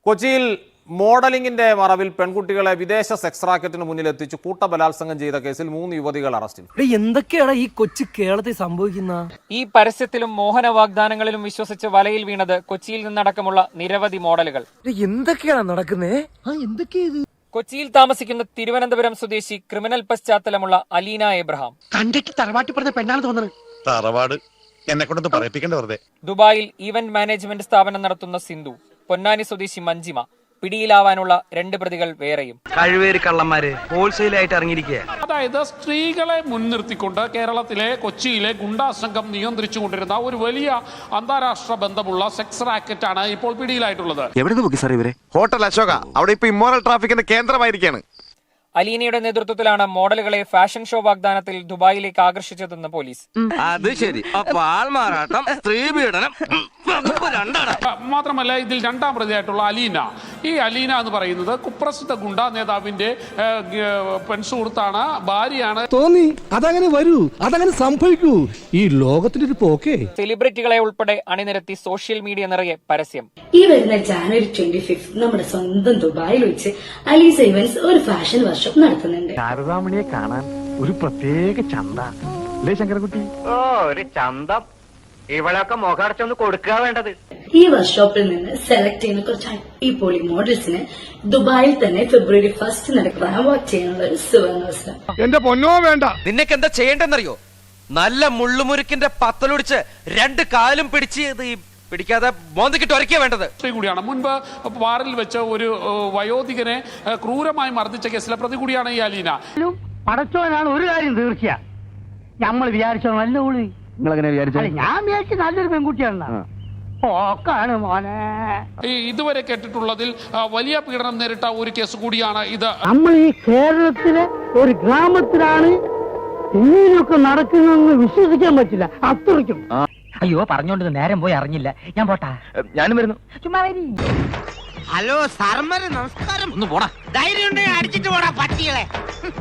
കൊച്ചിയിൽ മോഡലിംഗിന്റെ മറവിൽ പെൺകുട്ടികളെ വിദേശ സെക്സ് റാക്കറ്റിന് മുന്നിൽ എത്തിച്ച് കൂട്ടബലാത്സംഗം ചെയ്ത കേസിൽ 3 യുവതികൾ അറസ്റ്റിൽ. എന്തൊക്കെയാണ് ഈ കൊച്ചു കേരളത്തിൽ സംഭവിക്കുന്ന? ഈ പരസ്യത്തിലും മോഹന വാഗ്ദാനങ്ങളിലും വിശ്വസിച്ച് വലയിൽ വീണത് കൊച്ചിയിൽ നിന്നടക്കമുള്ള നിരവധി മോഡലുകൾ. എന്തൊക്കെയാണ് നടക്കുന്നേ? കൊച്ചിയിൽ താമസിക്കുന്ന തിരുവനന്തപുരം സ്വദേശി ക്രിമിനൽ പശ്ചാത്തലമുള്ള അലീന എബ്രഹാം. കണ്ടിട്ട് തറവാട്ടി പറഞ്ഞ പെണ്ണാണ് തോന്നുന്നത്. തറവാട് എന്നെ കൊണ്ടൊന്നും പറയിപ്പിക്കണ്ട വെറുതെ. ദുബായിൽ ഈവന്റ് മാനേജ്മെന്റ് സ്ഥാപനം നടത്തുന്ന സിന്ധു, പൊന്നാനി സ്വദേശി മഞ്ജിമ. പിടിയിലാവാനുള്ള 2 പ്രതികൾ വേറെയും. കഴിവേറി കള്ളന്മാര് ഹോൾസെയിലായിട്ട് ഇറങ്ങിയിരിക്കുക. അതായത് സ്ത്രീകളെ മുൻനിർത്തിക്കൊണ്ട് കേരളത്തിലെ കൊച്ചിയിലെ ഗുണ്ടാ സംഘം നിയന്ത്രിച്ചുകൊണ്ടിരുന്ന ഒരു വലിയ അന്താരാഷ്ട്ര ബന്ധമുള്ള സെക്സ് റാക്കറ്റാണ് ഇപ്പോൾ പിടിയിലായിട്ടുള്ളത്. എവിടെ നോക്കി സാർ ഇവരെ? ഹോട്ടൽ അശോക, അവിടെ ഇപ്പൊ ഇമ്മോറൽ ട്രാഫിക്കിന്റെ കേന്ദ്രമായിരിക്കാണ്. അലീനയുടെ നേതൃത്വത്തിലാണ് മോഡലുകളെ ഫാഷൻ ഷോ വാഗ്ദാനത്തിൽ ദുബായിലേക്ക് ആകർഷിച്ചതെന്ന് പോലീസ്. അത് ശരി. ആൾമാറാട്ടം, സ്ത്രീപീഡനം മാത്രമല്ല, ഇതിൽ 2ാം പ്രതിയായിട്ടുള്ള അലീന. ഈ അലീന എന്ന് പറയുന്നത് കുപ്രസിദ്ധ ഗുണ്ടാ നേതാവിന്റെ പെൺസുഹൃത്താണ്, ഭാര്യയാണ്. തോന്നി അതങ്ങനെ വരൂ, അതങ്ങനെ സംഭവിക്കൂ. ഈ ലോകത്തിന്റെ ഒരു പോക്കേ. സെലിബ്രിറ്റികളെ ഉൾപ്പെടെ അണിനിരത്തി സോഷ്യൽ മീഡിയ നിറയെ പരസ്യം. ഈ വരുന്ന ജാനുവരി 25 നമ്മുടെ സ്വന്തം ദുബായിൽ വെച്ച് അലീസ ഇവന്റ്സ് ഒരു ഫാഷൻ വർക്ക്ഷോപ്പ് നടത്തുന്നുണ്ട്. ശാരദാമണിയെ കാണാൻ ഒരു പ്രത്യേക ചന്ത അല്ലേ ശങ്കരകുട്ടി? ഒരു ചന്തം. ഇവളൊക്കെ മുഖടച്ചൊന്ന് കൊടുക്കുക വേണ്ടത്. ഈ വർക്ക്ഷോപ്പിൽ നിന്ന് സെലക്ട് ചെയ്യുന്ന കുറച്ച് അടിപൊളി മോഡൽസിന് ദുബായിൽ തന്നെ ഫെബ്രുവരി 1 നടക്കുന്ന വർക്ക് ചെയ്യാനുള്ള ഒരു സുവർണാവസരം. എന്റെ പൊന്നോ വേണ്ട. നിനക്ക് എന്താ ചെയ്യേണ്ടെന്നറിയോ? നല്ല മുള്ളുമുരുക്കിന്റെ പത്തലൊടിച്ച് 2 കാലും പിടിച്ച് പിടിക്കാതെ മോന്തിക്കിട്ട് ഒരക്കിയാ വേണ്ടത്. കൂടിയാണ്. മുൻപ് ബാറിൽ വെച്ച് ഒരു വയോധികനെ ക്രൂരമായി മർദ്ദിച്ച കേസിലെ പ്രതി കൂടിയാണ് ഈ അലീന. പടച്ചോനാണ് ഒരു കാര്യം തീർച്ചയാ. നമ്മൾ വിചാരിച്ചോ നല്ല ഉള്ളി. നിങ്ങളെങ്ങനെ വിചാരിച്ചു? ഞാൻ വിചാരിച്ച നല്ലൊരു പെൺകുട്ടിയാണ്. ഓക്കാണ് മോനെ. ഇതുവരെ കേട്ടിട്ടുള്ളതിൽ വലിയ പീഡനം നേരിട്ട ഒരു കേസ് കൂടിയാണ് ഇത്. നമ്മൾ ഈ കേരളത്തിലെ ഒരു ഗ്രാമത്തിലാണ് ഇങ്ങനെയൊക്കെ നടക്കുന്നതെന്ന് വിശ്വസിക്കാൻ പറ്റില്ല. അത്രയ്ക്കും. അയ്യോ, പറഞ്ഞോണ്ട് നേരം പോയി അറിഞ്ഞില്ല. ഞാൻ പോട്ടാ. ഞാനും വരുന്നു. ചുമ്മാ വരി. ഹലോ സാർമാരെ നമസ്കാരം. ഒന്ന് പോടാ. ധൈര്യം ഉണ്ടെങ്കിൽ അടിച്ചിട്ട് പോടാ പട്ടികളെ.